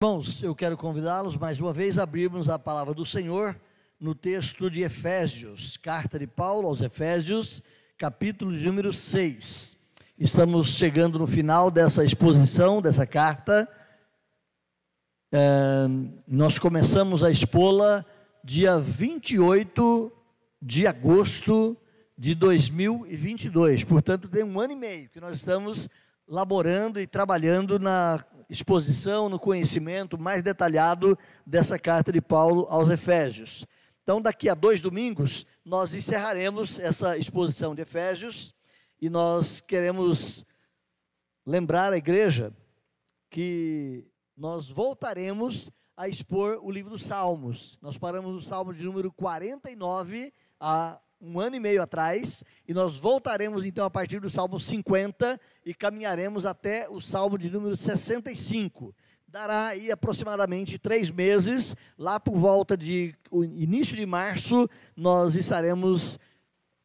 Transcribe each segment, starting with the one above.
Irmãos, eu quero convidá-los mais uma vez a abrirmos a palavra do Senhor no texto de Efésios, carta de Paulo aos Efésios, capítulo de número 6. Estamos chegando no final dessa exposição, dessa carta. Nós começamos a expô-la dia 28 de agosto de 2022, portanto tem um ano e meio que nós estamos laborando e trabalhando na exposição, no conhecimento mais detalhado dessa carta de Paulo aos Efésios. Então, daqui a 2 domingos, nós encerraremos essa exposição de Efésios e nós queremos lembrar a igreja que nós voltaremos a expor o livro dos Salmos. Nós paramos no Salmo de número 49 há um ano e meio atrás, e nós voltaremos então a partir do Salmo 50 e caminharemos até o Salmo de número 65. Dará aí aproximadamente 3 meses, lá por volta de o início de março, nós estaremos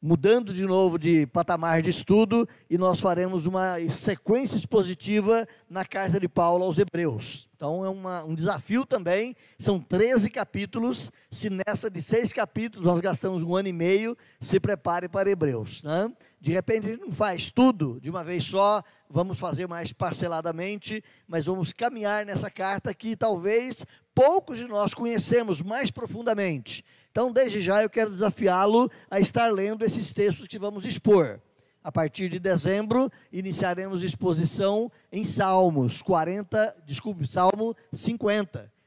mudando de novo de patamar de estudo e nós faremos uma sequência expositiva na carta de Paulo aos Hebreus. Então é um desafio também, são 13 capítulos, se nessa de 6 capítulos nós gastamos um ano e meio, se prepare para Hebreus, né? De repente a gente não faz tudo de uma vez só, vamos fazer mais parceladamente, mas vamos caminhar nessa carta que talvez poucos de nós conhecemos mais profundamente. Então, desde já eu quero desafiá-lo a estar lendo esses textos que vamos expor. A partir de dezembro, iniciaremos exposição em Salmo 50.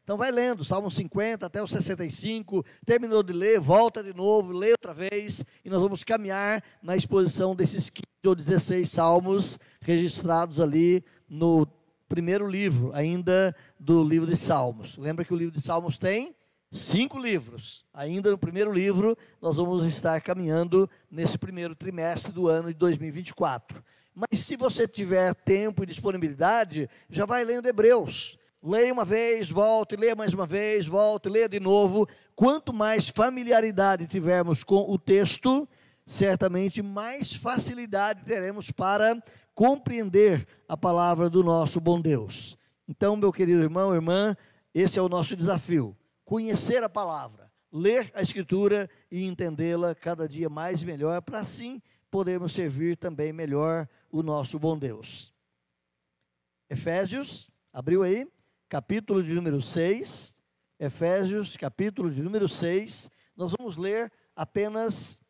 Então vai lendo, Salmo 50 até o 65, terminou de ler, volta de novo, lê outra vez, e nós vamos caminhar na exposição desses 15 ou 16 salmos registrados ali no primeiro livro, ainda do livro de Salmos. Lembra que o livro de Salmos tem 5 livros. Ainda no primeiro livro, nós vamos estar caminhando nesse primeiro trimestre do ano de 2024. Mas se você tiver tempo e disponibilidade, já vai lendo Hebreus. Leia uma vez, volte, leia mais uma vez, volte, leia de novo. Quanto mais familiaridade tivermos com o texto, certamente mais facilidade teremos para compreender a palavra do nosso bom Deus. Então, meu querido irmão, irmã, esse é o nosso desafio. Conhecer a palavra, ler a Escritura e entendê-la cada dia mais e melhor, para assim podermos servir também melhor o nosso bom Deus. Efésios, abriu aí, capítulo de número 6, Efésios, capítulo de número 6, nós vamos ler apenas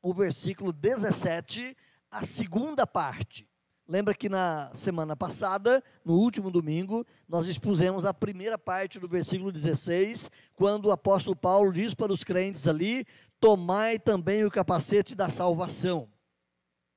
o versículo 17, a segunda parte. Lembra que na semana passada, no último domingo, nós expusemos a primeira parte do versículo 16, quando o apóstolo Paulo diz para os crentes ali: tomai também o capacete da salvação.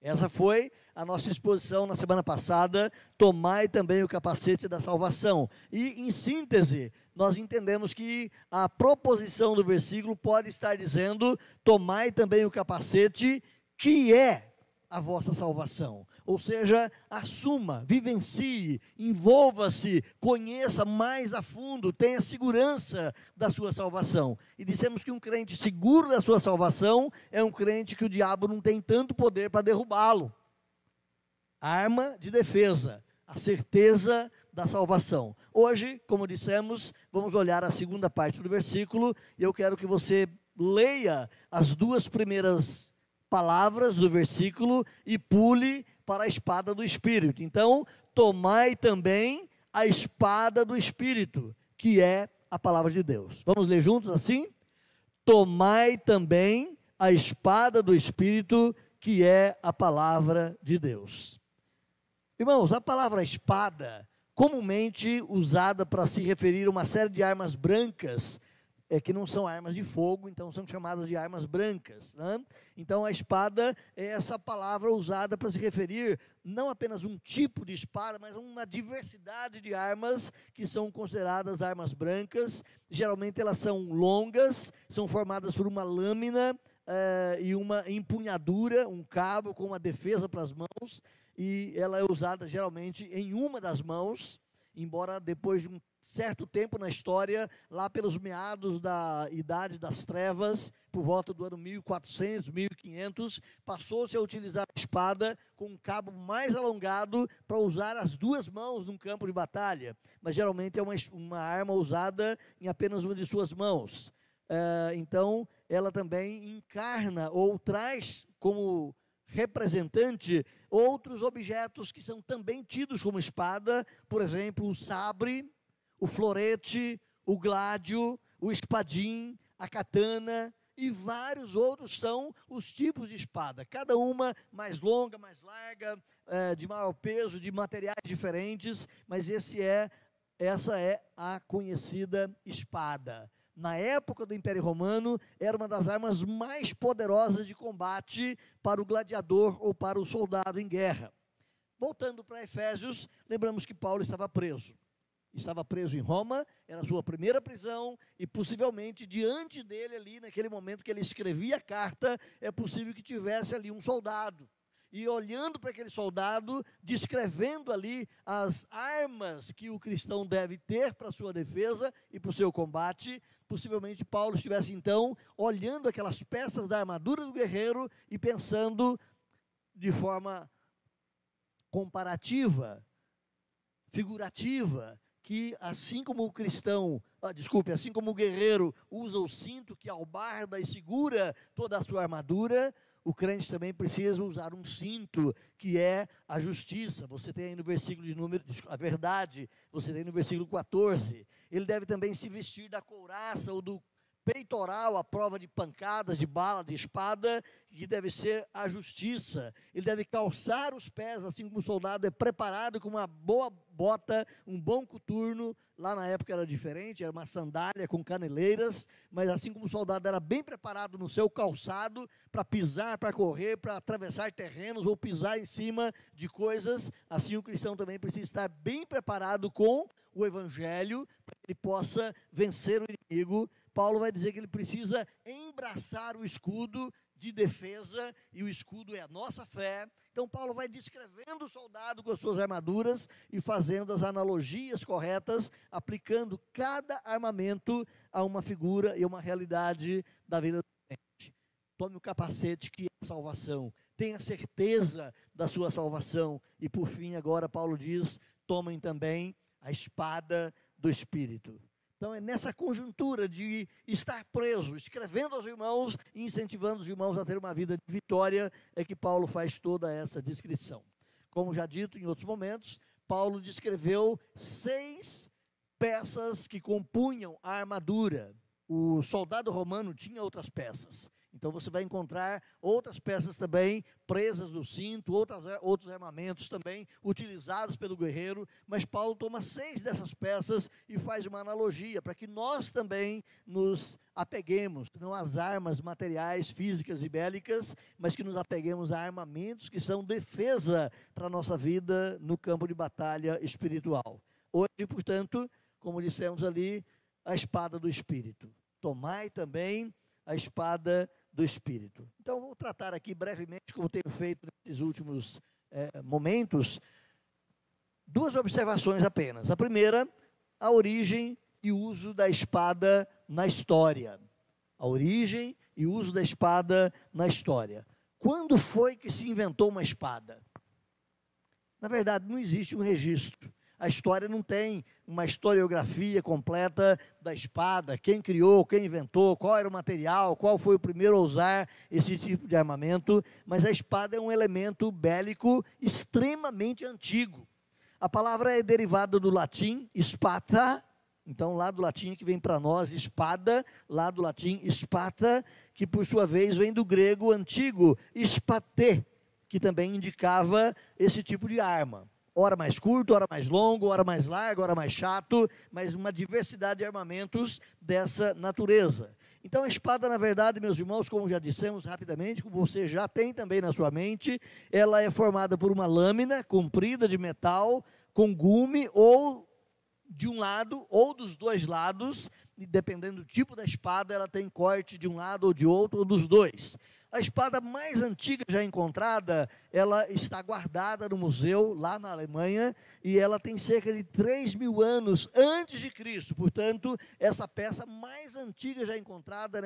Essa foi a nossa exposição na semana passada, tomai também o capacete da salvação. E, em síntese, nós entendemos que a proposição do versículo pode estar dizendo: tomai também o capacete que é a vossa salvação. Ou seja, assuma, vivencie, envolva-se, conheça mais a fundo, tenha segurança da sua salvação. E dissemos que um crente seguro da sua salvação é um crente que o diabo não tem tanto poder para derrubá-lo. Arma de defesa, a certeza da salvação. Hoje, como dissemos, vamos olhar a segunda parte do versículo, e eu quero que você leia as 2 primeiras palavras do versículo e pule para a espada do Espírito. Então, tomai também a espada do Espírito, que é a palavra de Deus. Vamos ler juntos assim? Tomai também a espada do Espírito, que é a palavra de Deus. Irmãos, a palavra espada, comumente usada para se referir a uma série de armas brancas, que não são armas de fogo, então são chamadas de armas brancas, né? Então a espada é essa palavra usada para se referir não apenas um tipo de espada, mas uma diversidade de armas que são consideradas armas brancas. Geralmente elas são longas, são formadas por uma lâmina e uma empunhadura, um cabo com uma defesa para as mãos, e ela é usada geralmente em uma das mãos. embora depois de um certo tempo na história, lá pelos meados da Idade das Trevas, por volta do ano 1400, 1500, passou-se a utilizar a espada com um cabo mais alongado para usar as duas mãos num campo de batalha, mas geralmente é uma arma usada em apenas uma de suas mãos. Então, ela também encarna ou traz como representante outros objetos que são também tidos como espada, por exemplo, o sabre, o florete, o gládio, o espadim, a katana e vários outros são os tipos de espada, cada uma mais longa, mais larga, de maior peso, de materiais diferentes, mas essa é a conhecida espada. Na época do Império Romano, era uma das armas mais poderosas de combate para o gladiador ou para o soldado em guerra. Voltando para Efésios, lembramos que Paulo estava preso. Estava preso em Roma, era a sua primeira prisão, e possivelmente diante dele ali, naquele momento que ele escrevia a carta, é possível que tivesse ali um soldado. E olhando para aquele soldado, descrevendo ali as armas que o cristão deve ter para a sua defesa e para o seu combate, possivelmente Paulo estivesse então olhando aquelas peças da armadura do guerreiro e pensando de forma comparativa, figurativa, que assim como o cristão, assim como o guerreiro usa o cinto que albarda e segura toda a sua armadura, o crente também precisa usar um cinto, que é a justiça. Você tem aí no versículo a verdade, você tem no versículo 14. Ele deve também se vestir da couraça ou do peitoral à prova de pancadas, de bala, de espada, que deve ser a justiça. Ele deve calçar os pés, assim como o soldado é preparado com uma boa bota, um bom coturno. Lá na época era diferente, era uma sandália com caneleiras, mas assim como o soldado era bem preparado no seu calçado para pisar, para correr, para atravessar terrenos ou pisar em cima de coisas, assim o cristão também precisa estar bem preparado com o evangelho, para que ele possa vencer o inimigo. Paulo vai dizer que ele precisa embraçar o escudo de defesa, e o escudo é a nossa fé. Então Paulo vai descrevendo o soldado com as suas armaduras e fazendo as analogias corretas, aplicando cada armamento a uma figura e uma realidade da vida do crente. Tome o capacete que é a salvação, tenha certeza da sua salvação, e por fim agora Paulo diz, tomem também a espada do Espírito. Então é nessa conjuntura de estar preso, escrevendo aos irmãos e incentivando os irmãos a ter uma vida de vitória, é que Paulo faz toda essa descrição. Como já dito em outros momentos, Paulo descreveu 6 peças que compunham a armadura. O soldado romano tinha outras peças. Então você vai encontrar outras peças também presas no cinto, outros armamentos também utilizados pelo guerreiro, mas Paulo toma 6 dessas peças e faz uma analogia para que nós também nos apeguemos, não às armas materiais, físicas e bélicas, mas que nos apeguemos a armamentos que são defesa para a nossa vida no campo de batalha espiritual. Hoje, portanto, como dissemos ali, a espada do Espírito. Tomai também a espada do Espírito. Então, vou tratar aqui brevemente, como tenho feito nesses últimos momentos, 2 observações apenas. A primeira, a origem e uso da espada na história. A origem e uso da espada na história. Quando foi que se inventou uma espada? Na verdade, não existe um registro. A história não tem uma historiografia completa da espada, quem criou, quem inventou, qual era o material, qual foi o primeiro a usar esse tipo de armamento, mas a espada é um elemento bélico extremamente antigo. A palavra é derivada do latim spata, então lá do latim que vem para nós espada, lá do latim spata, que por sua vez vem do grego antigo spate, que também indicava esse tipo de arma. Ora mais curto, ora mais longo, ora mais largo, ora mais chato, mas uma diversidade de armamentos dessa natureza. Então a espada, na verdade, meus irmãos, como já dissemos rapidamente, como você já tem também na sua mente, ela é formada por uma lâmina comprida de metal, com gume ou de um lado ou dos dois lados, e dependendo do tipo da espada, ela tem corte de um lado ou de outro, ou dos dois. A espada mais antiga já encontrada, ela está guardada no museu, lá na Alemanha, e ela tem cerca de 3.000 anos antes de Cristo. Portanto, essa peça mais antiga já encontrada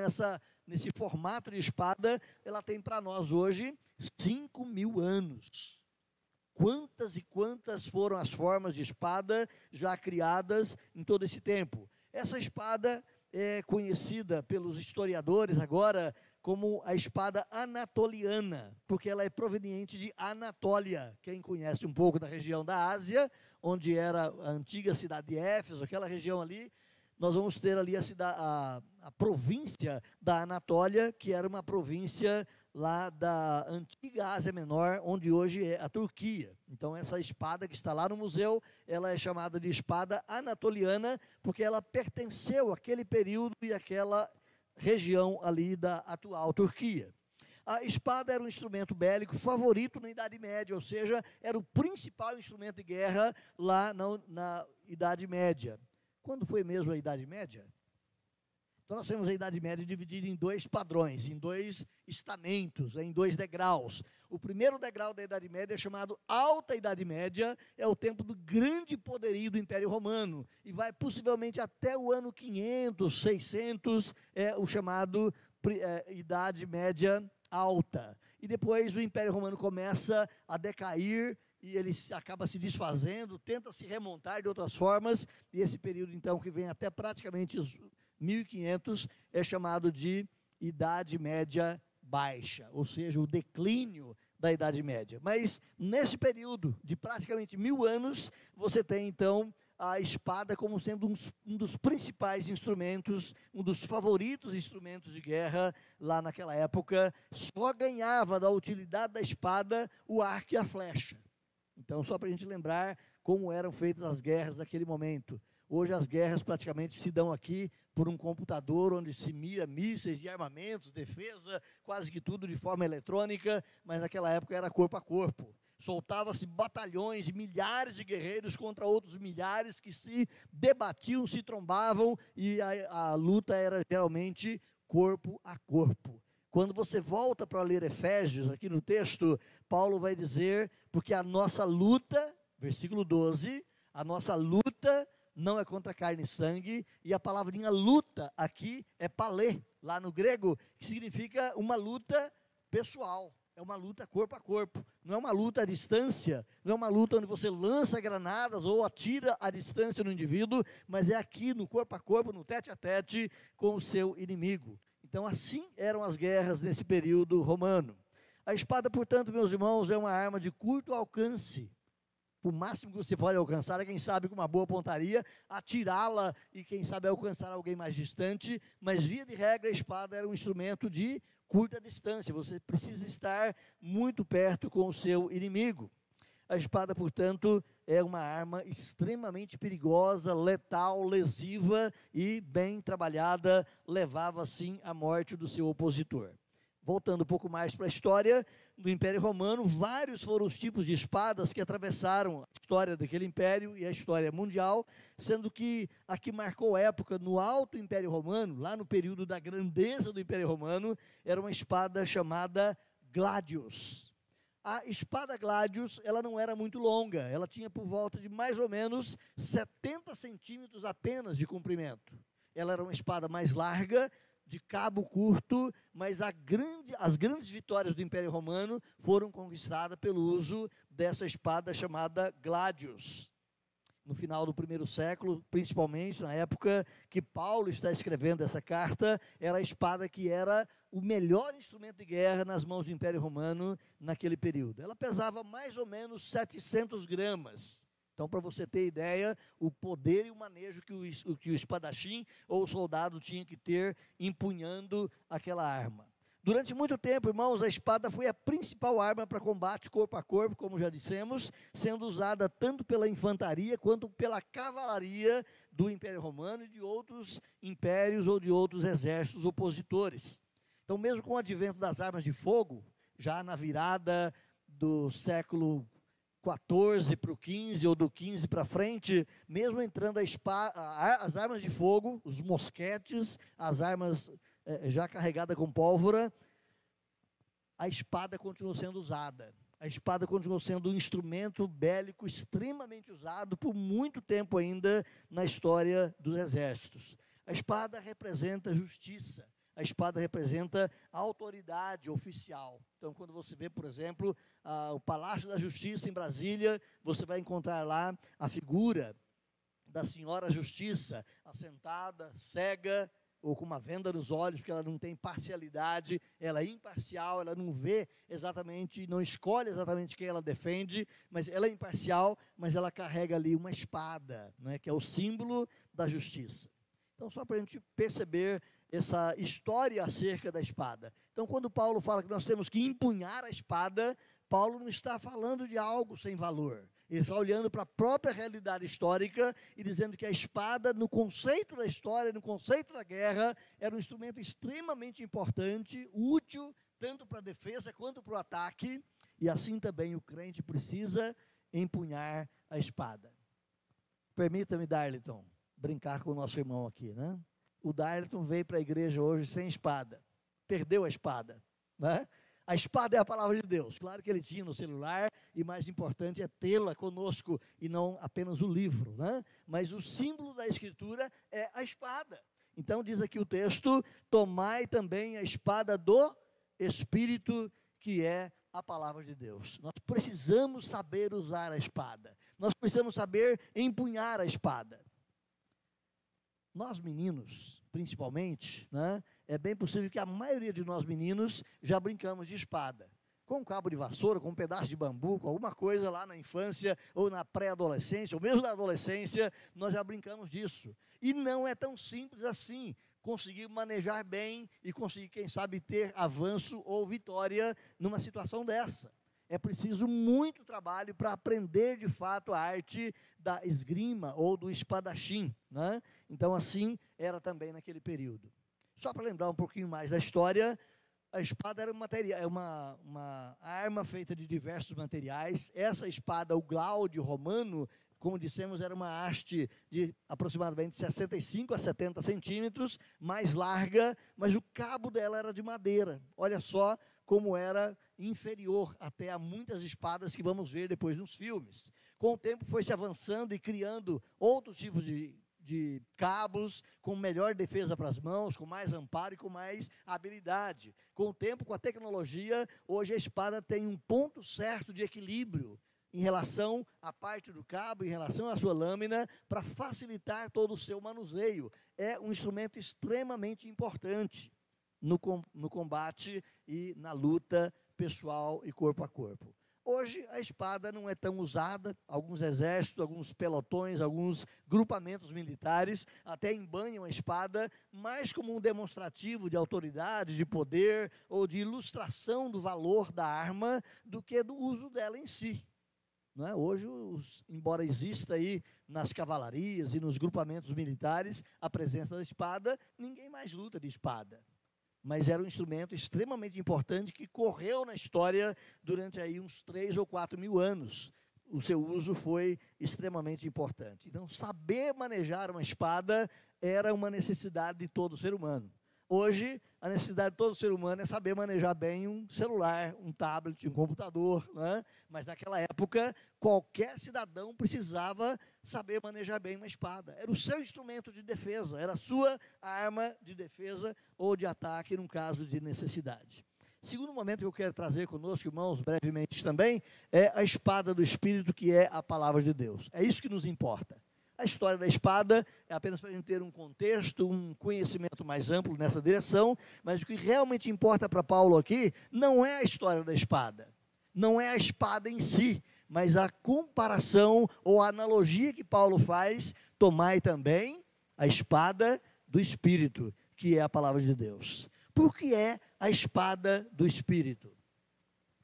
nesse formato de espada, ela tem para nós hoje 5.000 anos. Quantas e quantas foram as formas de espada já criadas em todo esse tempo? Essa espada é conhecida pelos historiadores agora como a espada anatoliana, porque ela é proveniente de Anatólia. Quem conhece um pouco da região da Ásia, onde era a antiga cidade de Éfeso, aquela região ali, nós vamos ter ali a província da Anatólia, que era uma província lá da antiga Ásia Menor, onde hoje é a Turquia. Então, essa espada que está lá no museu, ela é chamada de espada anatoliana, porque ela pertenceu àquele período e àquela região ali da atual Turquia. A espada era um instrumento bélico favorito na Idade Média, ou seja, era o principal instrumento de guerra lá na Idade Média. Quando foi mesmo a Idade Média? Então, nós temos a Idade Média dividida em dois padrões, em dois estamentos, em dois degraus. O primeiro degrau da Idade Média é chamado Alta Idade Média, é o tempo do grande poderio do Império Romano, e vai possivelmente até o ano 500, 600, é o chamado Idade Média Alta. E depois o Império Romano começa a decair, e ele acaba se desfazendo, tenta se remontar de outras formas, e esse período, então, que vem até praticamente os 1500, é chamado de Idade Média Baixa, ou seja, o declínio da Idade Média. Mas, nesse período de praticamente 1000 anos, você tem, então, a espada como sendo um dos principais instrumentos, um dos favoritos instrumentos de guerra lá naquela época. Só ganhava da utilidade da espada o arco e a flecha. Então, só para a gente lembrar como eram feitas as guerras naquele momento. Hoje as guerras praticamente se dão aqui por um computador, onde se mira mísseis e armamentos, defesa, quase que tudo de forma eletrônica, mas naquela época era corpo a corpo. Soltava-se batalhões e milhares de guerreiros contra outros milhares que se debatiam, se trombavam, e a luta era geralmente corpo a corpo. Quando você volta para ler Efésios, aqui no texto, Paulo vai dizer, porque a nossa luta, versículo 12, a nossa luta não é contra carne e sangue, e a palavrinha luta aqui é palê, lá no grego, que significa uma luta pessoal, é uma luta corpo a corpo, não é uma luta à distância, não é uma luta onde você lança granadas ou atira à distância no indivíduo, mas é aqui no corpo a corpo, no tete a tete com o seu inimigo. Então, assim eram as guerras nesse período romano. A espada, portanto, meus irmãos, é uma arma de curto alcance. O máximo que você pode alcançar é, quem sabe, com uma boa pontaria, atirá-la e, quem sabe, alcançar alguém mais distante. Mas, via de regra, a espada era um instrumento de curta distância. Você precisa estar muito perto com o seu inimigo. A espada, portanto, é uma arma extremamente perigosa, letal, lesiva e, bem trabalhada, levava, assim, à morte do seu opositor. Voltando um pouco mais para a história do Império Romano, vários foram os tipos de espadas que atravessaram a história daquele império e a história mundial, sendo que a que marcou época no Alto Império Romano, lá no período da grandeza do Império Romano, era uma espada chamada gladius. A espada gladius, ela não era muito longa, ela tinha por volta de mais ou menos 70 centímetros apenas de comprimento. Ela era uma espada mais larga, de cabo curto, mas as grandes vitórias do Império Romano foram conquistadas pelo uso dessa espada chamada gladius. No final do primeiro século, principalmente na época que Paulo está escrevendo essa carta, era a espada que era o melhor instrumento de guerra nas mãos do Império Romano naquele período. Ela pesava mais ou menos 700 gramas. Então, para você ter ideia, o poder e o manejo que o espadachim ou o soldado tinha que ter empunhando aquela arma. Durante muito tempo, irmãos, a espada foi a principal arma para combate corpo a corpo, como já dissemos, sendo usada tanto pela infantaria quanto pela cavalaria do Império Romano e de outros impérios ou de outros exércitos opositores. Então, mesmo com o advento das armas de fogo, já na virada do século 14 para o 15, ou do 15 para frente, mesmo entrando as armas de fogo, os mosquetes, as armas já carregadas com pólvora, a espada continuou sendo usada. A espada continuou sendo um instrumento bélico extremamente usado por muito tempo ainda na história dos exércitos. A espada representa justiça. A espada representa a autoridade oficial. Então, quando você vê, por exemplo, o Palácio da Justiça em Brasília, você vai encontrar lá a figura da Senhora Justiça, assentada, cega, ou com uma venda nos olhos, porque ela não tem parcialidade, ela é imparcial, ela não vê exatamente, não escolhe exatamente quem ela defende, mas ela é imparcial, mas ela carrega ali uma espada, né, que é o símbolo da justiça. Então, só para a gente perceber essa história acerca da espada. Então, quando Paulo fala que nós temos que empunhar a espada, Paulo não está falando de algo sem valor. Ele está olhando para a própria realidade histórica e dizendo que a espada, no conceito da história, no conceito da guerra, era um instrumento extremamente importante, útil, tanto para a defesa quanto para o ataque, e assim também o crente precisa empunhar a espada. Permita-me, Darlington, brincar com o nosso irmão aqui, né? O Darlington veio para a igreja hoje sem espada, perdeu a espada, né? A espada é a palavra de Deus. Claro que ele tinha no celular, e mais importante é tê-la conosco, e não apenas o livro, né? Mas o símbolo da Escritura é a espada. Então diz aqui o texto, tomai também a espada do Espírito, que é a palavra de Deus. Nós precisamos saber usar a espada. Nós precisamos saber empunhar a espada. Nós meninos, principalmente, né, é bem possível que a maioria de nós meninos já brincamos de espada. Com um cabo de vassoura, com um pedaço de bambu, com alguma coisa lá na infância, ou na pré-adolescência, ou mesmo na adolescência, nós já brincamos disso. E não é tão simples assim, conseguir manejar bem e conseguir, quem sabe, ter avanço ou vitória numa situação dessa. É preciso muito trabalho para aprender de fato a arte da esgrima ou do espadachim, né? Então assim era também naquele período. Só para lembrar um pouquinho mais da história, a espada era uma arma feita de diversos materiais. Essa espada, o glaude romano, como dissemos, era uma haste de aproximadamente 65 a 70 centímetros, mais larga, mas o cabo dela era de madeira. Olha só como era inferior até a muitas espadas que vamos ver depois nos filmes. Com o tempo foi se avançando e criando outros tipos de cabos, com melhor defesa para as mãos, com mais amparo e com mais habilidade. Com o tempo, com a tecnologia, hoje a espada tem um ponto certo de equilíbrio em relação à parte do cabo, em relação à sua lâmina, para facilitar todo o seu manuseio. É um instrumento extremamente importante no combate e na luta pessoal e corpo a corpo. Hoje a espada não é tão usada, alguns exércitos, alguns pelotões, alguns grupamentos militares até embanham a espada mais como um demonstrativo de autoridade, de poder ou de ilustração do valor da arma do que do uso dela em si. Não é? Hoje, embora exista aí nas cavalarias e nos grupamentos militares a presença da espada, ninguém mais luta de espada. Mas era um instrumento extremamente importante que correu na história durante aí uns 3 ou 4 mil anos. O seu uso foi extremamente importante. Então, saber manejar uma espada era uma necessidade de todo ser humano. Hoje, a necessidade de todo ser humano é saber manejar bem um celular, um tablet, um computador, né? Mas naquela época, qualquer cidadão precisava saber manejar bem uma espada. Era o seu instrumento de defesa, era a sua arma de defesa ou de ataque, num caso de necessidade. Segundo momento que eu quero trazer conosco, irmãos, brevemente também, é a espada do Espírito, que é a palavra de Deus. É isso que nos importa. A história da espada é apenas para a gente ter um contexto, um conhecimento mais amplo nessa direção, mas o que realmente importa para Paulo aqui não é a história da espada, não é a espada em si, mas a comparação ou a analogia que Paulo faz, tomai também a espada do Espírito, que é a palavra de Deus. Por que é a espada do Espírito?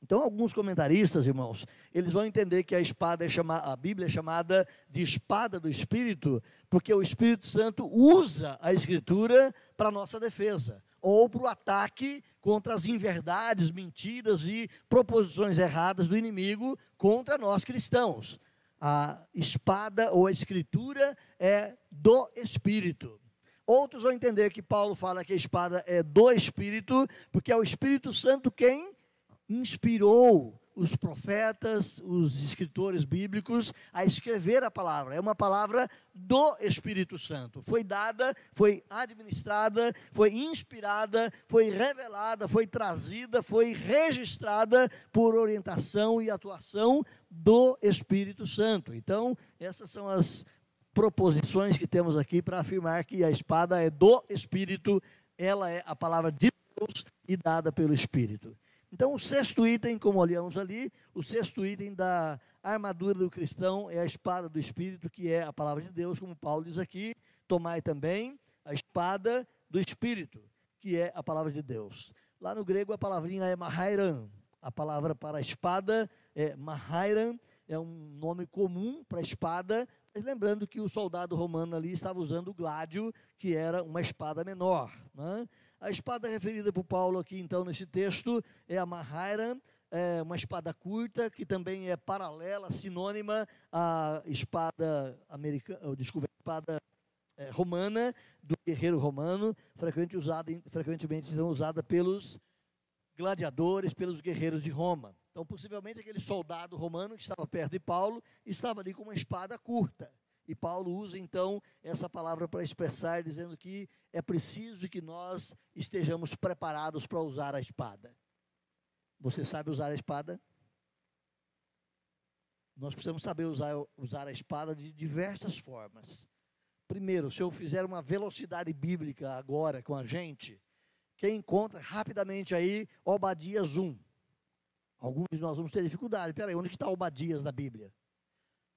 Então, alguns comentaristas, irmãos, eles vão entender que a Bíblia é chamada de espada do Espírito, porque o Espírito Santo usa a Escritura para a nossa defesa. ou para o ataque contra as inverdades, mentiras e proposições erradas do inimigo contra nós cristãos. A espada ou a escritura é do Espírito. Outros vão entender que Paulo fala que a espada é do Espírito, porque é o Espírito Santo quem inspirou os profetas, os escritores bíblicos a escrever a palavra. É uma palavra do Espírito Santo. Foi dada, foi administrada, foi inspirada, foi revelada, foi trazida, foi registrada por orientação e atuação do Espírito Santo. Então, essas são as proposições que temos aqui para afirmar que a espada é do Espírito, ela é a palavra de Deus e dada pelo Espírito. Então, o sexto item, como olhamos ali, o sexto item da armadura do cristão é a espada do Espírito, que é a palavra de Deus, como Paulo diz aqui. Tomai também a espada do Espírito, que é a palavra de Deus. Lá no grego a palavrinha é mahairan. A palavra para a espada é mahairan, é um nome comum para a espada, mas lembrando que o soldado romano ali estava usando o gládio, que era uma espada menor, né? A espada referida por Paulo aqui, então, nesse texto, é a mahairan, é uma espada curta, que também é paralela, sinônima à espada americana, desculpa, a espada romana, do guerreiro romano, frequentemente então, usada pelos gladiadores, pelos guerreiros de Roma. Então, possivelmente, aquele soldado romano que estava perto de Paulo, estava ali com uma espada curta. E Paulo usa, então, essa palavra para expressar, dizendo que é preciso que nós estejamos preparados para usar a espada. Você sabe usar a espada? Nós precisamos saber usar a espada de diversas formas. Primeiro, se eu fizer uma velocidade bíblica agora com a gente, quem encontra rapidamente aí Obadias 1? Alguns de nós vamos ter dificuldade. Peraí, onde está Obadias na Bíblia?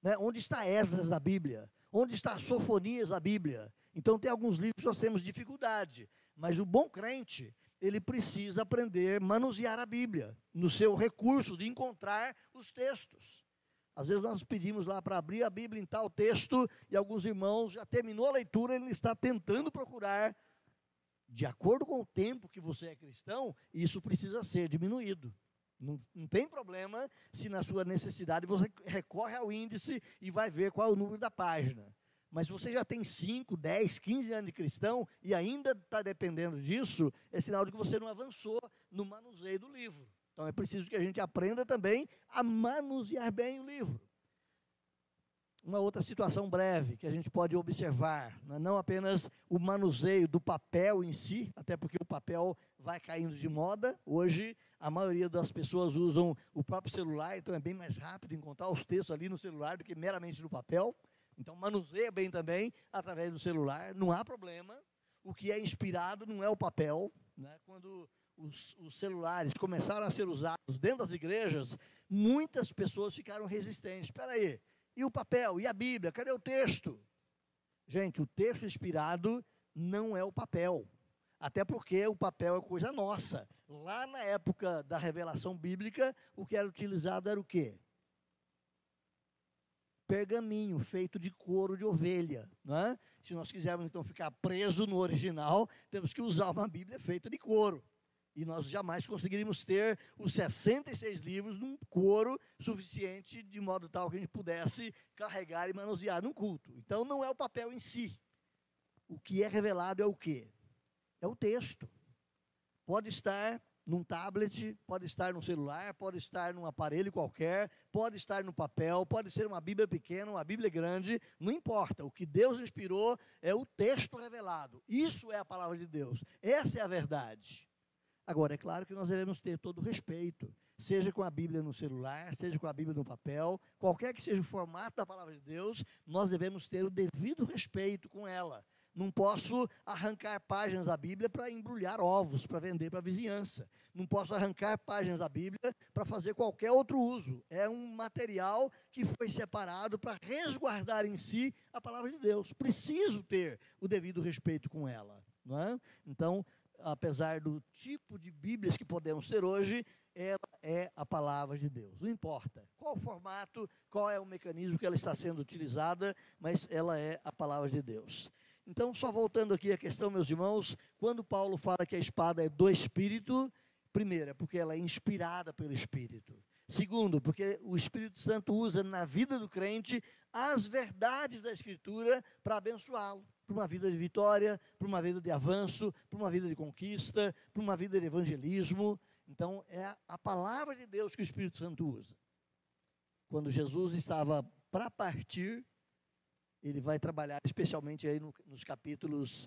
Né? Onde está Esdras na Bíblia? Onde está Sofonias na Bíblia? Então tem alguns livros que nós temos dificuldade, mas o bom crente, ele precisa aprender a manusear a Bíblia, no seu recurso de encontrar os textos. Às vezes nós pedimos lá para abrir a Bíblia em tal texto, e alguns irmãos já terminou a leitura, ele está tentando procurar, de acordo com o tempo que você é cristão, isso precisa ser diminuído. Não tem problema se na sua necessidade você recorre ao índice e vai ver qual é o número da página. Mas você já tem 5, 10, 15 anos de cristão e ainda está dependendo disso, é sinal de que você não avançou no manuseio do livro. Então é preciso que a gente aprenda também a manusear bem o livro. Uma outra situação breve que a gente pode observar, não apenas o manuseio do papel em si, até porque o papel vai caindo de moda. Hoje, a maioria das pessoas usam o próprio celular, então é bem mais rápido encontrar os textos ali no celular do que meramente no papel. Então, manuseia bem também através do celular, não há problema. O que é inspirado não é o papel, né? Quando os celulares começaram a ser usados dentro das igrejas, muitas pessoas ficaram resistentes. Espera aí. E o papel? E a Bíblia? Cadê o texto? Gente, o texto inspirado não é o papel. Até porque o papel é coisa nossa. Lá na época da revelação bíblica, o que era utilizado era o quê? Pergaminho, feito de couro de ovelha. Né? Se nós quisermos, então, ficar preso no original, temos que usar uma Bíblia feita de couro. E nós jamais conseguiríamos ter os 66 livros num couro suficiente, de modo tal que a gente pudesse carregar e manusear num culto. Então, não é o papel em si. O que é revelado é o quê? É o texto. Pode estar num tablet, pode estar num celular, pode estar num aparelho qualquer, pode estar no papel, pode ser uma Bíblia pequena, uma Bíblia grande, não importa. O que Deus inspirou é o texto revelado. Isso é a palavra de Deus. Essa é a verdade. Agora, é claro que nós devemos ter todo o respeito, seja com a Bíblia no celular, seja com a Bíblia no papel, qualquer que seja o formato da palavra de Deus, nós devemos ter o devido respeito com ela. Não posso arrancar páginas da Bíblia para embrulhar ovos, para vender para a vizinhança. Não posso arrancar páginas da Bíblia para fazer qualquer outro uso. É um material que foi separado para resguardar em si a palavra de Deus. Preciso ter o devido respeito com ela. Não é? Então, apesar do tipo de Bíblias que podemos ter hoje, ela é a palavra de Deus. Não importa qual o formato, qual é o mecanismo que ela está sendo utilizada, mas ela é a palavra de Deus. Então, só voltando aqui à questão, meus irmãos, quando Paulo fala que a espada é do Espírito, primeiro, é porque ela é inspirada pelo Espírito. Segundo, porque o Espírito Santo usa na vida do crente as verdades da Escritura para abençoá-lo, para uma vida de vitória, para uma vida de avanço, para uma vida de conquista, para uma vida de evangelismo. Então, é a palavra de Deus que o Espírito Santo usa. Quando Jesus estava para partir, ele vai trabalhar especialmente aí nos capítulos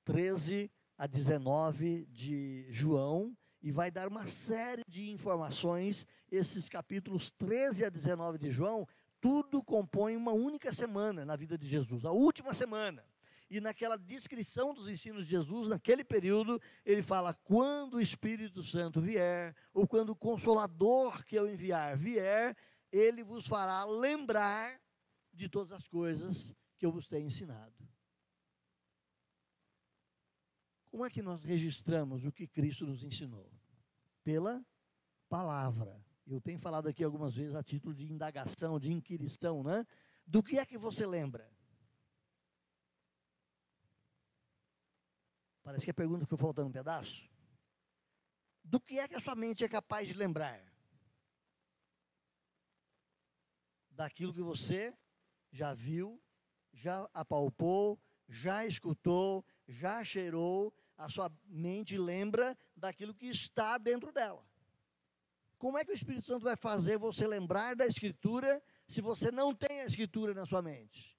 13 a 19 de João, e vai dar uma série de informações. Esses capítulos 13 a 19 de João, tudo compõe uma única semana na vida de Jesus, a última semana. E naquela descrição dos ensinos de Jesus, naquele período, ele fala: quando o Espírito Santo vier, ou quando o Consolador que eu enviar vier, ele vos fará lembrar de todas as coisas que eu vos tenho ensinado. Como é que nós registramos o que Cristo nos ensinou? Pela palavra. Eu tenho falado aqui algumas vezes a título de indagação, de inquirição, né? Do que é que você lembra? Parece que a pergunta ficou faltando um pedaço. Do que é que a sua mente é capaz de lembrar? Daquilo que você já viu, já apalpou, já escutou, já cheirou. A sua mente lembra daquilo que está dentro dela. Como é que o Espírito Santo vai fazer você lembrar da Escritura se você não tem a Escritura na sua mente?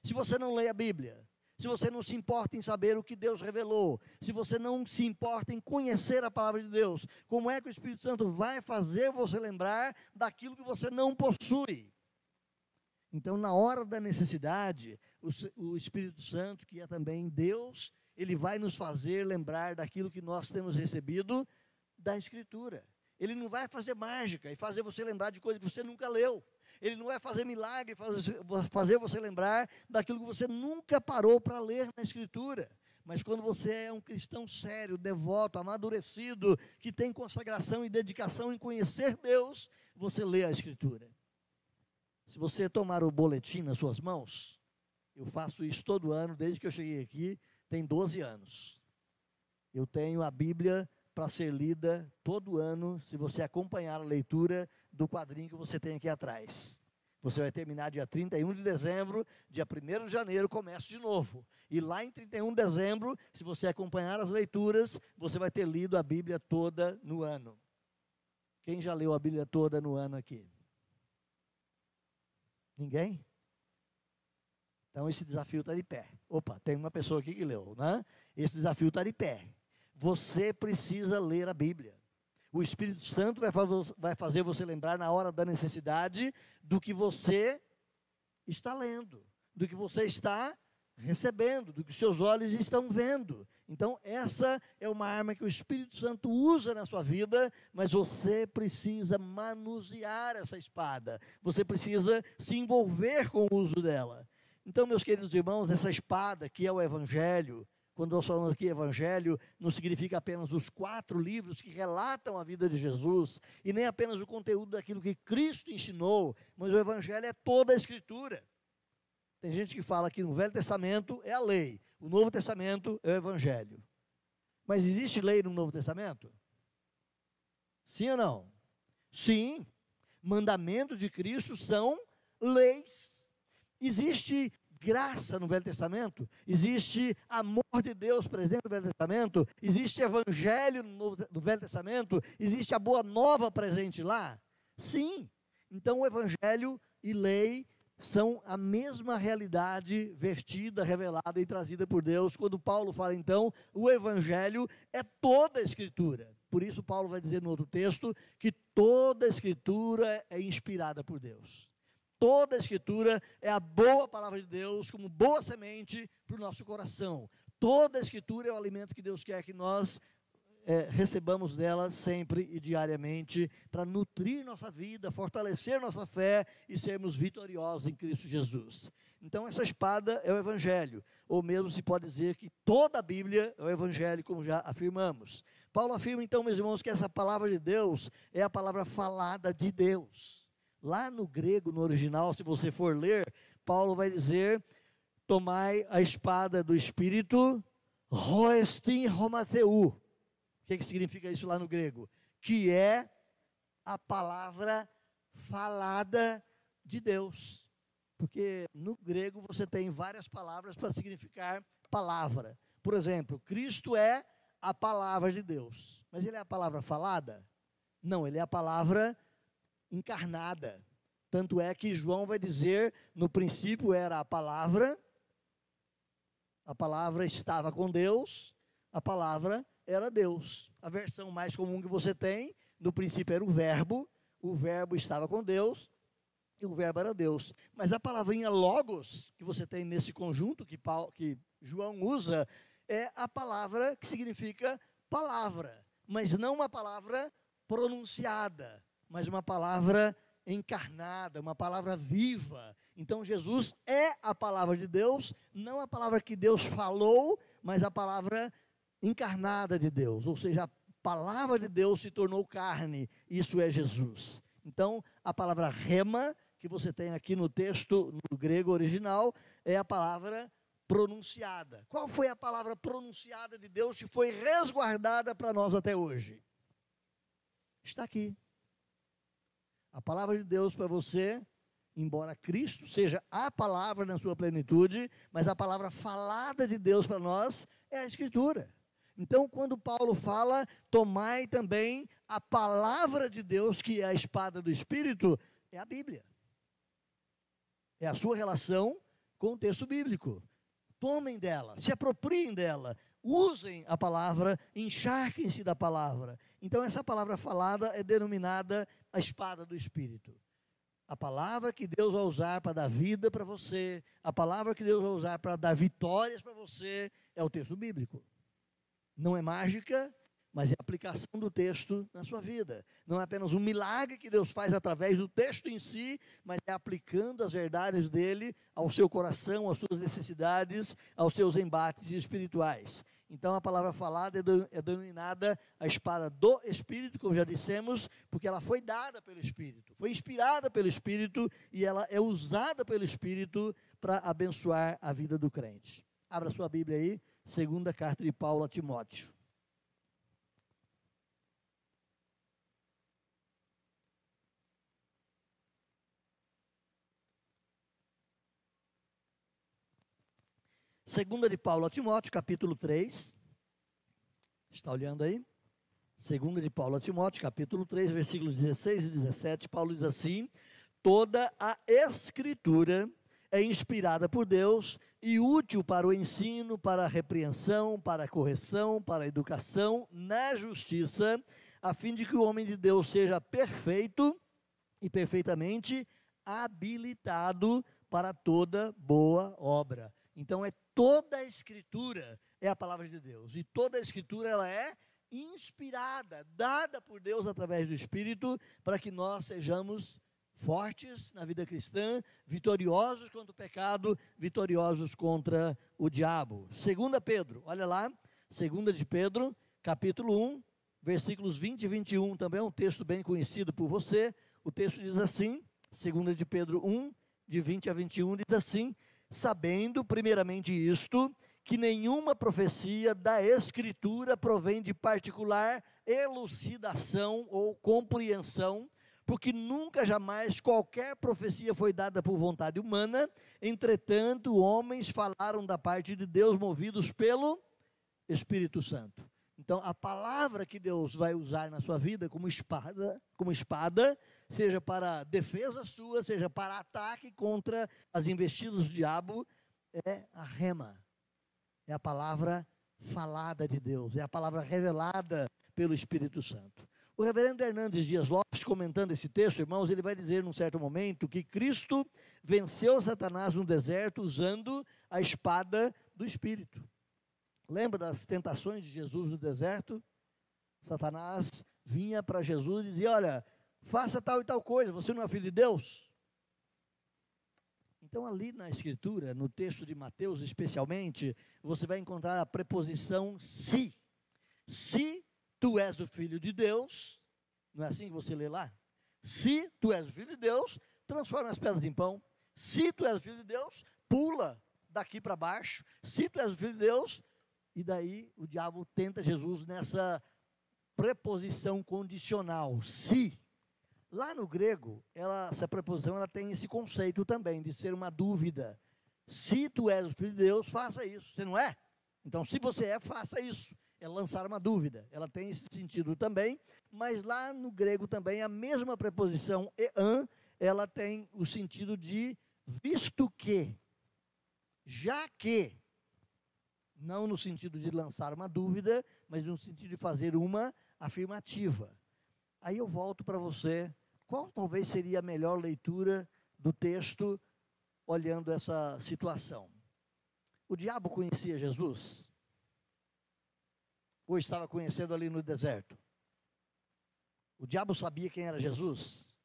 Se você não lê a Bíblia? Se você não se importa em saber o que Deus revelou? Se você não se importa em conhecer a palavra de Deus? Como é que o Espírito Santo vai fazer você lembrar daquilo que você não possui? Então, na hora da necessidade, o Espírito Santo, que é também Deus, ele vai nos fazer lembrar daquilo que nós temos recebido da Escritura. Ele não vai fazer mágica e fazer você lembrar de coisas que você nunca leu. Ele não vai fazer milagre e fazer você lembrar daquilo que você nunca parou para ler na Escritura. Mas quando você é um cristão sério, devoto, amadurecido, que tem consagração e dedicação em conhecer Deus, você lê a Escritura. Se você tomar o boletim nas suas mãos, eu faço isso todo ano, desde que eu cheguei aqui, tem 12 anos. Eu tenho a Bíblia para ser lida todo ano, se você acompanhar a leitura do quadrinho que você tem aqui atrás. Você vai terminar dia 31 de dezembro, dia 1º de janeiro, começa de novo. E lá em 31 de dezembro, se você acompanhar as leituras, você vai ter lido a Bíblia toda no ano. Quem já leu a Bíblia toda no ano aqui? Ninguém? Então esse desafio está de pé. Opa, tem uma pessoa aqui que leu, né? Esse desafio está de pé. Você precisa ler a Bíblia. O Espírito Santo vai fazer você lembrar na hora da necessidade do que você está lendo, do que você está recebendo, do que seus olhos estão vendo. Então essa é uma arma que o Espírito Santo usa na sua vida, mas você precisa manusear essa espada. Você precisa se envolver com o uso dela. Então, meus queridos irmãos, essa espada que é o Evangelho, quando nós falamos aqui Evangelho, não significa apenas os 4 livros que relatam a vida de Jesus, e nem apenas o conteúdo daquilo que Cristo ensinou, mas o Evangelho é toda a Escritura. Tem gente que fala que no Velho Testamento é a lei, o Novo Testamento é o Evangelho. Mas existe lei no Novo Testamento? Sim ou não? Sim. Mandamentos de Cristo são leis. Existe graça no Velho Testamento? Existe amor de Deus presente no Velho Testamento? Existe Evangelho no Velho Testamento? Existe a Boa Nova presente lá? Sim. Então o Evangelho e lei são a mesma realidade vertida, revelada e trazida por Deus. Quando Paulo fala, então, o Evangelho é toda a Escritura. Por isso Paulo vai dizer no outro texto que toda a Escritura é inspirada por Deus. Toda a Escritura é a boa palavra de Deus, como boa semente para o nosso coração. Toda a Escritura é o alimento que Deus quer que nós recebamos dela sempre e diariamente, para nutrir nossa vida, fortalecer nossa fé e sermos vitoriosos em Cristo Jesus. Então essa espada é o Evangelho, ou mesmo se pode dizer que toda a Bíblia é o Evangelho, como já afirmamos. Paulo afirma então, meus irmãos, que essa palavra de Deus é a palavra falada de Deus. Lá no grego, no original, se você for ler, Paulo vai dizer: tomai a espada do Espírito, roestin homatheu. O que significa isso lá no grego? Que é a palavra falada de Deus. Porque no grego você tem várias palavras para significar palavra. Por exemplo, Cristo é a palavra de Deus. Mas ele é a palavra falada? Não, ele é a palavra encarnada. Tanto é que João vai dizer, no princípio era a palavra estava com Deus, a palavra era Deus. A versão mais comum que você tem, no princípio era o verbo estava com Deus, e o verbo era Deus. Mas a palavrinha logos, que você tem nesse conjunto que João usa, é a palavra que significa palavra, mas não uma palavra pronunciada, mas uma palavra encarnada, uma palavra viva. Então Jesus é a palavra de Deus, não a palavra que Deus falou, mas a palavra encarnada de Deus, ou seja, a palavra de Deus se tornou carne, isso é Jesus. Então a palavra rema, que você tem aqui no texto, no grego original, é a palavra pronunciada. Qual foi a palavra pronunciada de Deus que foi resguardada para nós até hoje? Está aqui. A palavra de Deus para você, embora Cristo seja a palavra na sua plenitude, mas a palavra falada de Deus para nós é a Escritura. Então, quando Paulo fala, tomai também a palavra de Deus, que é a espada do Espírito, é a Bíblia. É a sua relação com o texto bíblico. Tomem dela, se apropriem dela, usem a palavra, encharquem-se da palavra. Então essa palavra falada é denominada a espada do Espírito. A palavra que Deus vai usar para dar vida para você, a palavra que Deus vai usar para dar vitórias para você, é o texto bíblico. Não é mágica, mas é a aplicação do texto na sua vida. Não é apenas um milagre que Deus faz através do texto em si, mas é aplicando as verdades dele ao seu coração, às suas necessidades, aos seus embates espirituais. Então a palavra falada é denominada a espada do Espírito, como já dissemos, porque ela foi dada pelo Espírito, foi inspirada pelo Espírito e ela é usada pelo Espírito para abençoar a vida do crente. Abra sua Bíblia aí, segunda carta de Paulo a Timóteo. Segunda de Paulo a Timóteo, capítulo 3, está olhando aí? Segunda de Paulo a Timóteo, capítulo 3, versículos 16 e 17, Paulo diz assim: toda a Escritura é inspirada por Deus e útil para o ensino, para a repreensão, para a correção, para a educação na justiça, a fim de que o homem de Deus seja perfeito e perfeitamente habilitado para toda boa obra. Então toda a Escritura é a palavra de Deus, e toda a Escritura ela é inspirada, dada por Deus através do Espírito, para que nós sejamos fortes na vida cristã, vitoriosos contra o pecado, vitoriosos contra o diabo. Segunda Pedro, olha lá, segunda de Pedro, capítulo 1, versículos 20 e 21, também é um texto bem conhecido por você. O texto diz assim, segunda de Pedro 1, de 20 a 21, diz assim: sabendo primeiramente isto, que nenhuma profecia da Escritura provém de particular elucidação ou compreensão, porque nunca jamais qualquer profecia foi dada por vontade humana, entretanto homens falaram da parte de Deus movidos pelo Espírito Santo. Então a palavra que Deus vai usar na sua vida como espada, seja para defesa sua, seja para ataque contra as investidas do diabo, é a rema, é a palavra falada de Deus, é a palavra revelada pelo Espírito Santo. O reverendo Hernandes Dias Lopes, comentando esse texto, irmãos, ele vai dizer num certo momento que Cristo venceu Satanás no deserto usando a espada do Espírito. Lembra das tentações de Jesus no deserto? Satanás vinha para Jesus e dizia: olha, faça tal e tal coisa, você não é filho de Deus? Então ali na Escritura, no texto de Mateus especialmente, você vai encontrar a preposição se. Se tu és o filho de Deus, não é assim que você lê lá? Se tu és o filho de Deus, transforma as pedras em pão. Se tu és o filho de Deus, pula daqui para baixo, se tu és o Filho de Deus, e daí o diabo tenta Jesus nessa preposição condicional, se. Lá no grego, essa preposição ela tem esse conceito também, de ser uma dúvida. Se tu és o Filho de Deus, faça isso. Você não é? Então, se você é, faça isso. É lançar uma dúvida. Ela tem esse sentido também, mas lá no grego também, a mesma preposição ean, ela tem o sentido de visto que, já que, não no sentido de lançar uma dúvida, mas no sentido de fazer uma afirmativa. Aí eu volto para você, qual talvez seria a melhor leitura do texto, olhando essa situação? O diabo conhecia Jesus? Ou estava conhecendo ali no deserto? O diabo sabia quem era Jesus?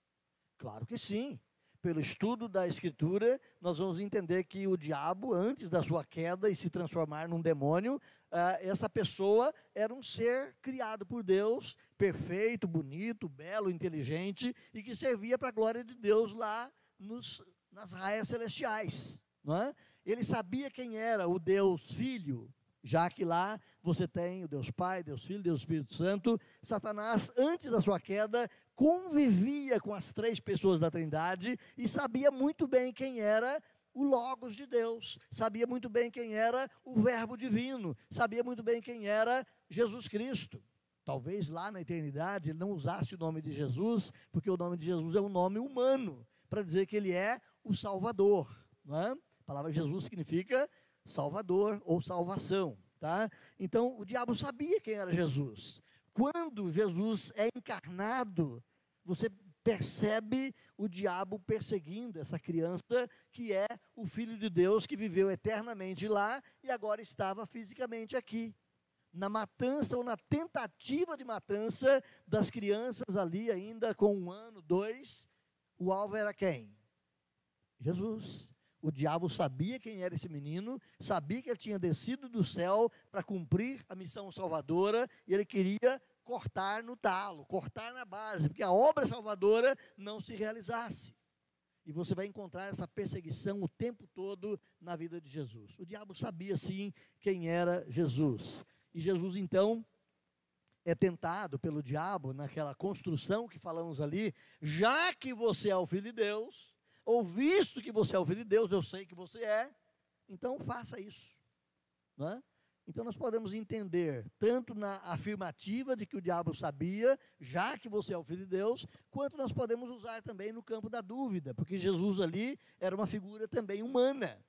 Claro que sim. Pelo estudo da Escritura, nós vamos entender que o diabo, antes da sua queda e se transformar num demônio, essa pessoa era um ser criado por Deus, perfeito, bonito, belo, inteligente, e que servia para a glória de Deus lá nas raias celestiais. Não é? Ele sabia quem era o Deus Filho, já que lá você tem o Deus Pai, Deus Filho, Deus Espírito Santo. Satanás, antes da sua queda, convivia com as três pessoas da Trindade e sabia muito bem quem era o Logos de Deus, sabia muito bem quem era o Verbo divino, sabia muito bem quem era Jesus Cristo. Talvez lá na eternidade ele não usasse o nome de Jesus, porque o nome de Jesus é um nome humano, para dizer que ele é o Salvador. Não é? A palavra Jesus significa Salvador ou salvação, tá? Então, o diabo sabia quem era Jesus. Quando Jesus é encarnado, você percebe o diabo perseguindo essa criança que é o Filho de Deus, que viveu eternamente lá e agora estava fisicamente aqui. Na matança ou na tentativa de matança das crianças ali ainda com 1 ano, 2, o alvo era quem? Jesus. O diabo sabia quem era esse menino, sabia que ele tinha descido do céu para cumprir a missão salvadora, e ele queria cortar no talo, cortar na base, porque a obra salvadora não se realizasse. E você vai encontrar essa perseguição o tempo todo na vida de Jesus. O diabo sabia sim quem era Jesus. E Jesus então é tentado pelo diabo naquela construção que falamos ali, já que você é o Filho de Deus, ou visto que você é o Filho de Deus, eu sei que você é, então faça isso. Não é? Então nós podemos entender, tanto na afirmativa de que o diabo sabia, já que você é o Filho de Deus, quanto nós podemos usar também no campo da dúvida, porque Jesus ali era uma figura também humana.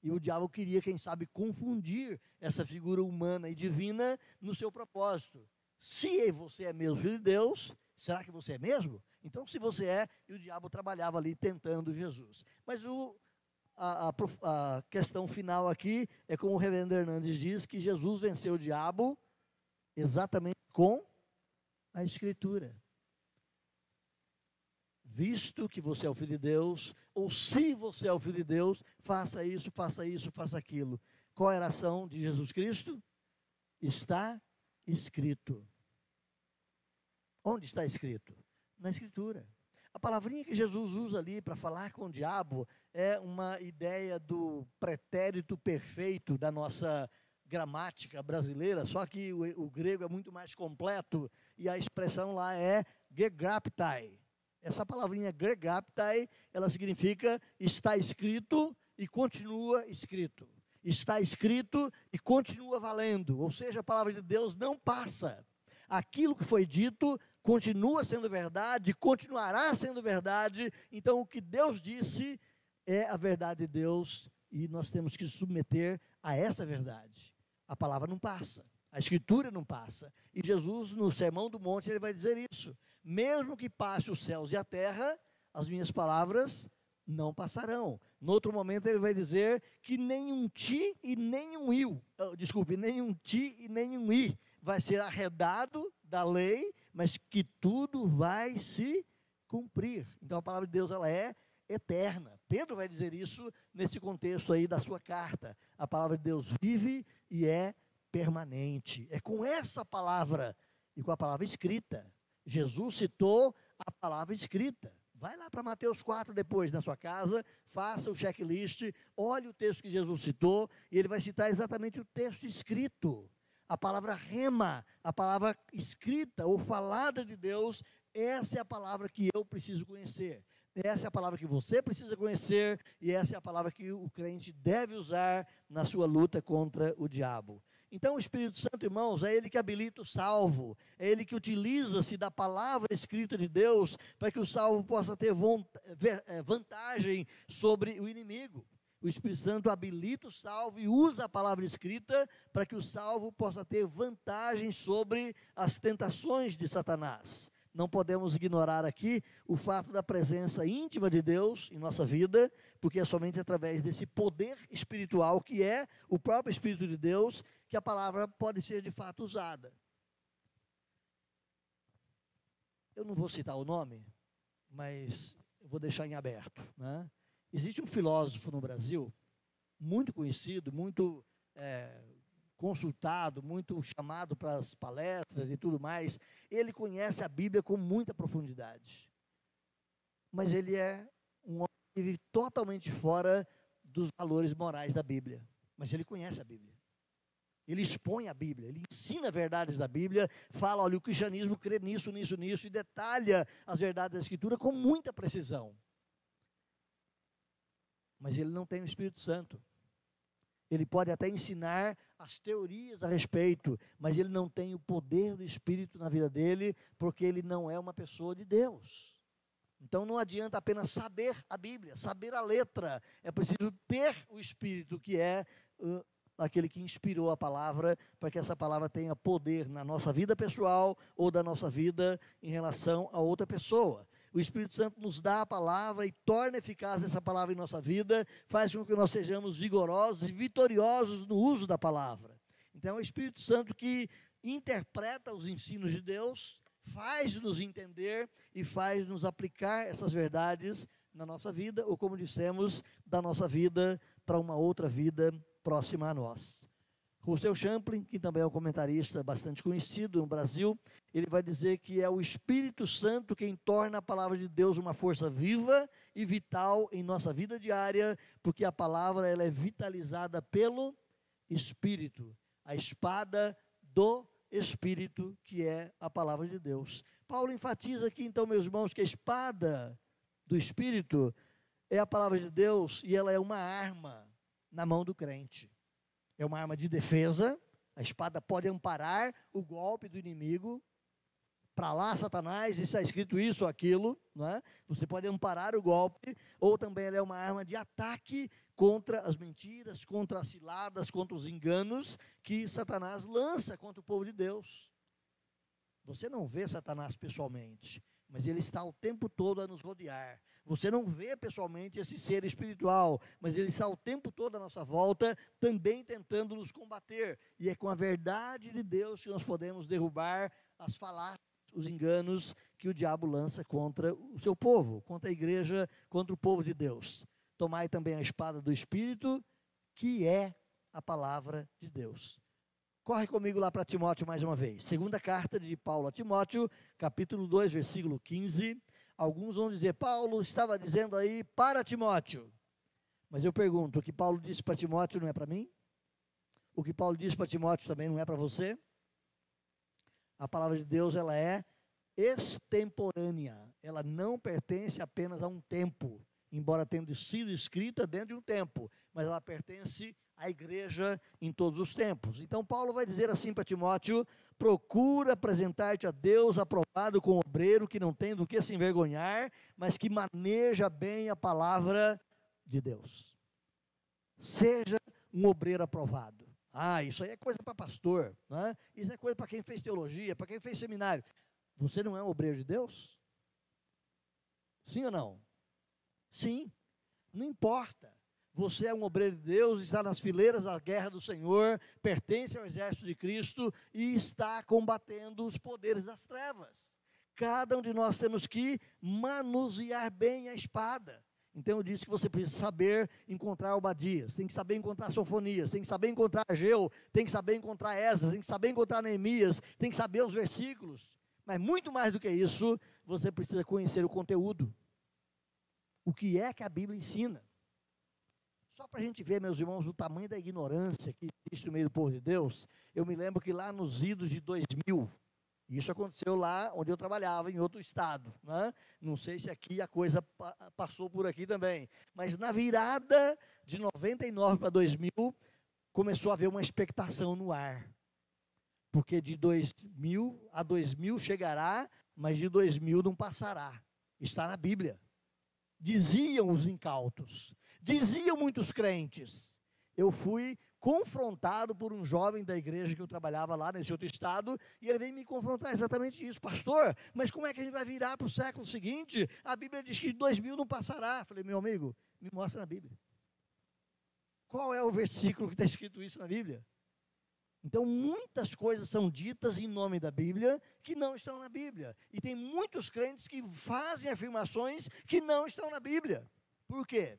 E o diabo queria, quem sabe, confundir essa figura humana e divina no seu propósito. Se você é mesmo Filho de Deus, será que você é mesmo? Então, se você é, e o diabo trabalhava ali tentando Jesus. Mas a questão final aqui é como o reverendo Hernandes diz, que Jesus venceu o diabo exatamente com a Escritura. Visto que você é o Filho de Deus, ou se você é o Filho de Deus, faça isso, faça isso, faça aquilo. Qual era a ação de Jesus Cristo? Está escrito. Onde está escrito? Na Escritura. A palavrinha que Jesus usa ali para falar com o diabo é uma ideia do pretérito perfeito da nossa gramática brasileira, só que o grego é muito mais completo e a expressão lá é gegraptai. Essa palavrinha gegraptai, ela significa está escrito e continua escrito. Está escrito e continua valendo, ou seja, a palavra de Deus não passa. Aquilo que foi dito continua sendo verdade, continuará sendo verdade. Então, o que Deus disse é a verdade de Deus e nós temos que submeter a essa verdade. A palavra não passa, a Escritura não passa. E Jesus, no Sermão do Monte, ele vai dizer isso. Mesmo que passe os céus e a terra, as minhas palavras não passarão. No outro momento, ele vai dizer que nenhum ti e nenhum i, nenhum ti e nenhum i vai ser arredado da lei, mas que tudo vai se cumprir. Então a palavra de Deus, ela é eterna. Pedro vai dizer isso nesse contexto aí da sua carta. A palavra de Deus vive e é permanente. É com essa palavra e com a palavra escrita. Jesus citou a palavra escrita. Vai lá para Mateus 4 depois na sua casa, faça o checklist, olhe o texto que Jesus citou, e ele vai citar exatamente o texto escrito. A palavra rema, a palavra escrita ou falada de Deus, essa é a palavra que eu preciso conhecer. Essa é a palavra que você precisa conhecer, e essa é a palavra que o crente deve usar na sua luta contra o diabo. Então o Espírito Santo, irmãos, é ele que habilita o salvo, é ele que utiliza-se da palavra escrita de Deus para que o salvo possa ter vantagem sobre o inimigo. O Espírito Santo habilita o salvo e usa a palavra escrita para que o salvo possa ter vantagem sobre as tentações de Satanás. Não podemos ignorar aqui o fato da presença íntima de Deus em nossa vida, porque é somente através desse poder espiritual, que é o próprio Espírito de Deus, que a palavra pode ser de fato usada. Eu não vou citar o nome, mas eu vou deixar em aberto, né? Existe um filósofo no Brasil, muito conhecido, muito consultado, muito chamado para as palestras e tudo mais. Ele conhece a Bíblia com muita profundidade. Mas ele é um homem que vive totalmente fora dos valores morais da Bíblia. Mas ele conhece a Bíblia. Ele expõe a Bíblia, ele ensina verdades da Bíblia, fala, olha, o cristianismo crê nisso, nisso, nisso, e detalha as verdades da Escritura com muita precisão. Mas ele não tem o Espírito Santo. Ele pode até ensinar as teorias a respeito, mas ele não tem o poder do Espírito na vida dele, porque ele não é uma pessoa de Deus. Então não adianta apenas saber a Bíblia, saber a letra, é preciso ter o Espírito, que é aquele que inspirou a palavra, para que essa palavra tenha poder na nossa vida pessoal ou da nossa vida em relação a outra pessoa. O Espírito Santo nos dá a palavra e torna eficaz essa palavra em nossa vida, faz com que nós sejamos vigorosos e vitoriosos no uso da palavra. Então é o Espírito Santo que interpreta os ensinos de Deus, faz-nos entender e faz-nos aplicar essas verdades na nossa vida, ou como dissemos, da nossa vida para uma outra vida próxima a nós. Russell Champlin, que também é um comentarista bastante conhecido no Brasil, ele vai dizer que é o Espírito Santo quem torna a palavra de Deus uma força viva e vital em nossa vida diária, porque a palavra ela é vitalizada pelo Espírito, a espada do Espírito, que é a palavra de Deus. Paulo enfatiza aqui, então, meus irmãos, que a espada do Espírito é a palavra de Deus e ela é uma arma na mão do crente. É uma arma de defesa, a espada pode amparar o golpe do inimigo. Para lá, Satanás, está escrito isso ou aquilo, não é? Você pode amparar o golpe, ou também ela é uma arma de ataque contra as mentiras, contra as ciladas, contra os enganos que Satanás lança contra o povo de Deus. Você não vê Satanás pessoalmente, mas ele está o tempo todo a nos rodear. Você não vê pessoalmente esse ser espiritual, mas ele está o tempo todo à nossa volta, também tentando nos combater. E é com a verdade de Deus que nós podemos derrubar as falácias, os enganos que o diabo lança contra o seu povo, contra a igreja, contra o povo de Deus. Tomai também a espada do Espírito, que é a palavra de Deus. Corre comigo lá para Timóteo mais uma vez. Segunda carta de Paulo a Timóteo, capítulo 2, versículo 15. Alguns vão dizer, Paulo estava dizendo aí para Timóteo. Mas eu pergunto, o que Paulo disse para Timóteo não é para mim? O que Paulo disse para Timóteo também não é para você? A palavra de Deus, ela é extemporânea. Ela não pertence apenas a um tempo, embora tendo sido escrita dentro de um tempo, mas ela pertence à igreja em todos os tempos. Então Paulo vai dizer assim para Timóteo, procura apresentar-te a Deus aprovado como obreiro que não tem do que se envergonhar, mas que maneja bem a palavra de Deus. Seja um obreiro aprovado. Isso aí é coisa para pastor, né? Isso é coisa para quem fez teologia, para quem fez seminário. Você não é um obreiro de Deus? Sim ou não? Sim, não importa. Você é um obreiro de Deus, está nas fileiras da guerra do Senhor, pertence ao exército de Cristo e está combatendo os poderes das trevas. Cada um de nós temos que manusear bem a espada. Então eu disse que você precisa saber encontrar Obadias, tem que saber encontrar Sofonias, tem que saber encontrar Ageu, tem que saber encontrar Esdras, tem que saber encontrar Neemias, tem que saber os versículos. Mas muito mais do que isso, você precisa conhecer o conteúdo. o que é que a Bíblia ensina. Só para a gente ver, meus irmãos, o tamanho da ignorância que existe no meio do povo de Deus, eu me lembro que lá nos idos de 2000, isso aconteceu lá onde eu trabalhava, em outro estado, né? Não sei se aqui a coisa passou por aqui também, mas na virada de 99 para 2000, começou a haver uma expectação no ar, porque de 2000 a 2000 chegará, mas de 2000 não passará, está na Bíblia. Diziam os incautos, diziam muitos crentes. Eu fui confrontado por um jovem da igreja que eu trabalhava lá nesse outro estado, e ele veio me confrontar exatamente isso. Pastor, mas como é que a gente vai virar para o século seguinte? A Bíblia diz que 2000 não passará. Eu falei, meu amigo, me mostra na Bíblia. Qual é o versículo que está escrito isso na Bíblia? Então, muitas coisas são ditas em nome da Bíblia que não estão na Bíblia. E tem muitos crentes que fazem afirmações que não estão na Bíblia. Por quê?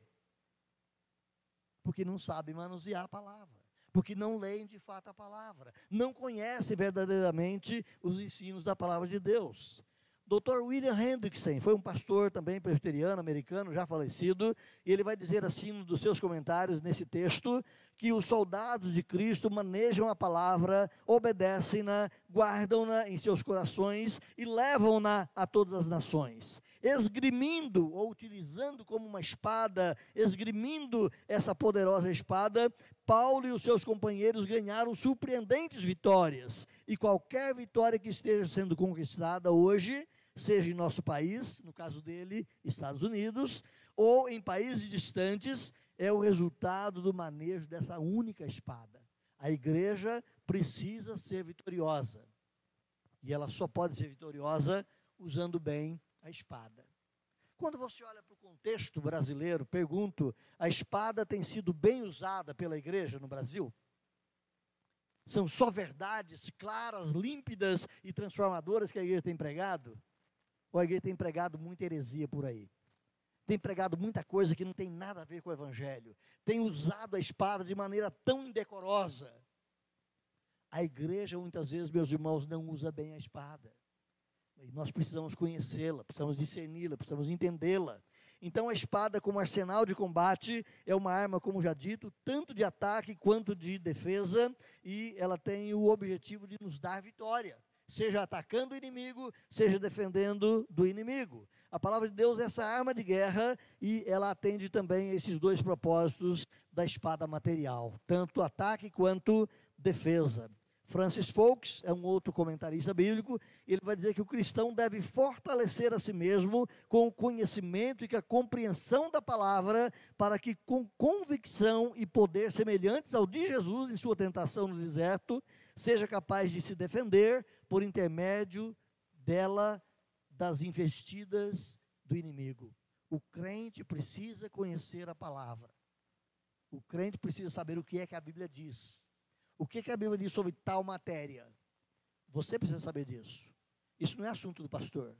Porque não sabem manusear a palavra. Porque não leem de fato a palavra. Não conhecem verdadeiramente os ensinos da palavra de Deus. Dr. William Hendrickson foi um pastor também presbiteriano, americano, já falecido, e ele vai dizer assim um dos seus comentários nesse texto, que os soldados de Cristo manejam a palavra, obedecem-na, guardam-na em seus corações e levam-na a todas as nações, esgrimindo ou utilizando como uma espada, esgrimindo essa poderosa espada. Paulo e os seus companheiros ganharam surpreendentes vitórias, e qualquer vitória que esteja sendo conquistada hoje, seja em nosso país, no caso dele, Estados Unidos, ou em países distantes, é o resultado do manejo dessa única espada. A igreja precisa ser vitoriosa, e ela só pode ser vitoriosa usando bem a espada. Quando você olha para o contexto brasileiro, pergunto, a espada tem sido bem usada pela igreja no Brasil? São só verdades claras, límpidas e transformadoras que a igreja tem pregado? Ou a igreja tem pregado muita heresia por aí? Tem pregado muita coisa que não tem nada a ver com o evangelho. Tem usado a espada de maneira tão indecorosa. A igreja, muitas vezes, meus irmãos, não usa bem a espada. E nós precisamos conhecê-la, precisamos discerni-la, precisamos entendê-la. Então a espada, como arsenal de combate, é uma arma, como já dito, tanto de ataque quanto de defesa, e ela tem o objetivo de nos dar vitória, seja atacando o inimigo, seja defendendo do inimigo. A palavra de Deus é essa arma de guerra, e ela atende também a esses dois propósitos da espada material, tanto ataque quanto defesa. Francis Fox é um outro comentarista bíblico, ele vai dizer que o cristão deve fortalecer a si mesmo com o conhecimento e com a compreensão da palavra, para que com convicção e poder semelhantes ao de Jesus em sua tentação no deserto, seja capaz de se defender por intermédio dela das investidas do inimigo. O crente precisa conhecer a palavra. O crente precisa saber o que é que a Bíblia diz. O que a Bíblia diz sobre tal matéria? Você precisa saber disso. Isso não é assunto do pastor.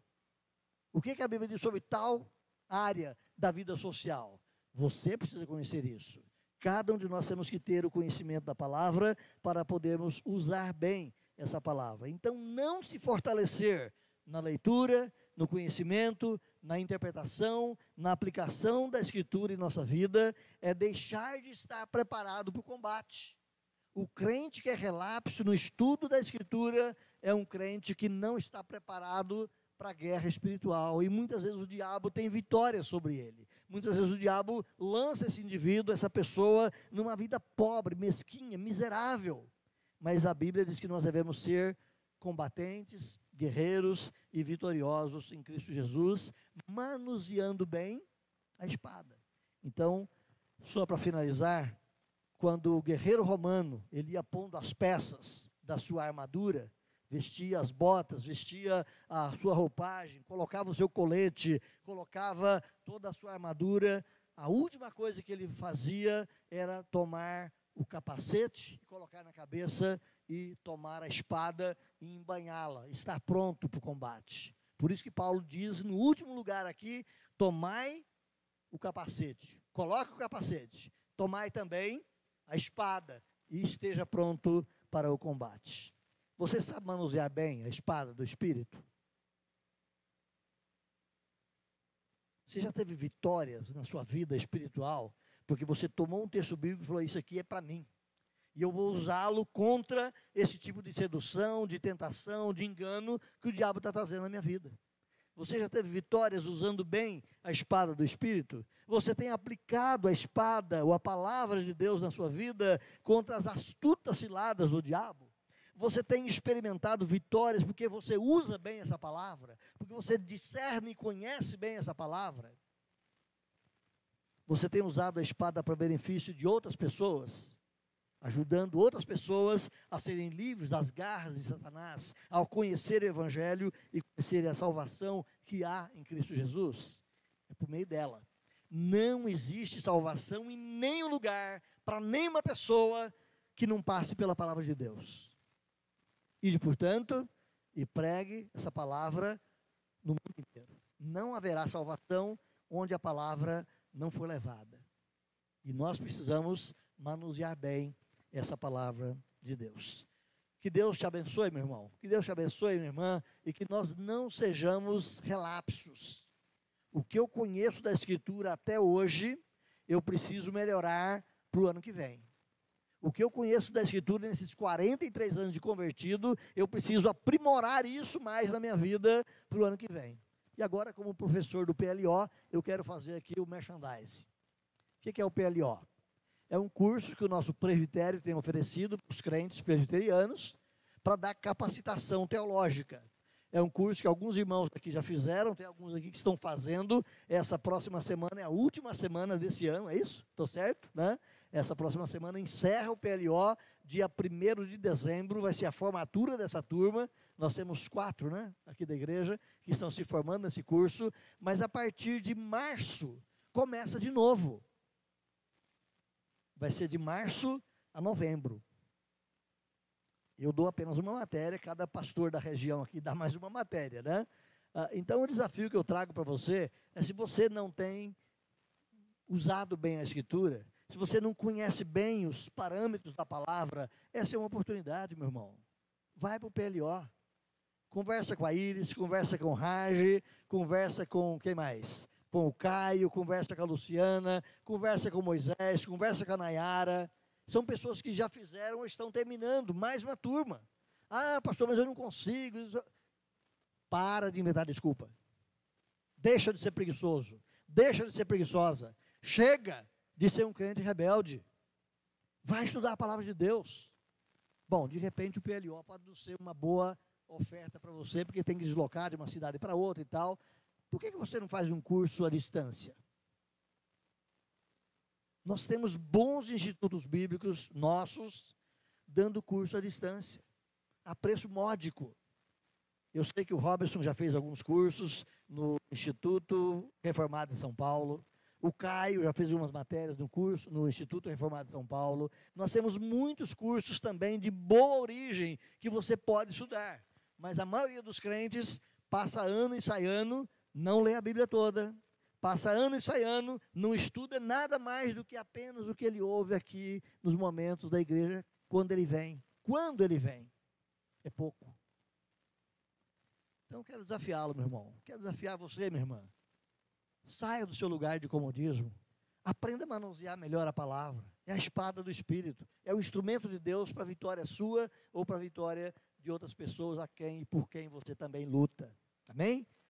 O que a Bíblia diz sobre tal área da vida social? Você precisa conhecer isso. Cada um de nós temos que ter o conhecimento da palavra para podermos usar bem essa palavra. Então, não se fortalecer na leitura, no conhecimento, na interpretação, na aplicação da Escritura em nossa vida, é deixar de estar preparado para o combate. O crente que é relapso no estudo da Escritura é um crente que não está preparado para a guerra espiritual, e muitas vezes o diabo tem vitória sobre ele. Muitas vezes o diabo lança esse indivíduo, essa pessoa, numa vida pobre, mesquinha, miserável. Mas a Bíblia diz que nós devemos ser combatentes, guerreiros e vitoriosos em Cristo Jesus, manuseando bem a espada. Então, só para finalizar, quando o guerreiro romano, ele ia pondo as peças da sua armadura, vestia as botas, vestia a sua roupagem, colocava o seu colete, colocava toda a sua armadura, a última coisa que ele fazia era tomar o capacete, colocar na cabeça e tomar a espada e embainhá-la, estar pronto para o combate. Por isso que Paulo diz, no último lugar aqui, tomai o capacete, coloque o capacete, tomai também a espada e esteja pronto para o combate. Você sabe manusear bem a espada do Espírito? Você já teve vitórias na sua vida espiritual? Porque você tomou um texto bíblico e falou, isso aqui é para mim. E eu vou usá-lo contra esse tipo de sedução, de tentação, de engano que o diabo está trazendo na minha vida. Você já teve vitórias usando bem a espada do Espírito? Você tem aplicado a espada ou a palavra de Deus na sua vida contra as astutas ciladas do diabo? Você tem experimentado vitórias porque você usa bem essa palavra? Porque você discerne e conhece bem essa palavra? Você tem usado a espada para benefício de outras pessoas? Ajudando outras pessoas a serem livres das garras de Satanás, ao conhecer o Evangelho e conhecerem a salvação que há em Cristo Jesus? É por meio dela. Não existe salvação em nenhum lugar, para nenhuma pessoa, que não passe pela palavra de Deus. Ide, portanto, e pregue essa palavra no mundo inteiro. Não haverá salvação onde a palavra não for levada. E nós precisamos manusear bem essa palavra de Deus. Que Deus te abençoe, meu irmão. Que Deus te abençoe, minha irmã. E que nós não sejamos relapsos. O que eu conheço da Escritura até hoje, eu preciso melhorar para o ano que vem. O que eu conheço da Escritura nesses 43 anos de convertido, eu preciso aprimorar isso mais na minha vida para o ano que vem. E agora, como professor do PLO, eu quero fazer aqui o merchandise. O que é o PLO? É um curso que o nosso presbitério tem oferecido para os crentes presbiterianos para dar capacitação teológica. É um curso que alguns irmãos aqui já fizeram, tem alguns aqui que estão fazendo. Essa próxima semana é a última semana desse ano, é isso? Estou certo? Né? Essa próxima semana encerra o PLO, dia 1º de dezembro, vai ser a formatura dessa turma. Nós temos 4, né, aqui da igreja, que estão se formando nesse curso, mas a partir de março, começa de novo. Vai ser de março a novembro. Eu dou apenas uma matéria, cada pastor da região aqui dá mais uma matéria, né? Então, o desafio que eu trago para você é, se você não tem usado bem a Escritura, se você não conhece bem os parâmetros da palavra, essa é uma oportunidade, meu irmão. Vai para o PLO. Conversa com a Iris, conversa com o Raj, conversa com quem mais? Com o Caio, conversa com a Luciana, conversa com o Moisés, conversa com a Nayara. São pessoas que já fizeram ou estão terminando mais uma turma. Ah, pastor, mas eu não consigo. Para de inventar desculpa. Deixa de ser preguiçoso. Deixa de ser preguiçosa. Chega de ser um crente rebelde. Vai estudar a palavra de Deus. Bom, de repente o PLO pode não ser uma boa oferta para você, porque tem que deslocar de uma cidade para outra e tal. Por que você não faz um curso à distância? Nós temos bons institutos bíblicos nossos, dando curso à distância, a preço módico. Eu sei que o Robertson já fez alguns cursos no Instituto Reformado em São Paulo. O Caio já fez algumas matérias no curso, no Instituto Reformado de São Paulo. Nós temos muitos cursos também de boa origem que você pode estudar. Mas a maioria dos crentes passa ano e sai ano, não lê a Bíblia toda. Passa ano e sai ano, não estuda nada mais do que apenas o que ele ouve aqui nos momentos da igreja, quando ele vem. Quando ele vem. É pouco. Então eu quero desafiá-lo, meu irmão. Quero desafiar você, minha irmã. Saia do seu lugar de comodismo. Aprenda a manusear melhor a palavra. É a espada do Espírito. É o instrumento de Deus para a vitória sua ou para a vitória de outras pessoas a quem e por quem você também luta. Amém?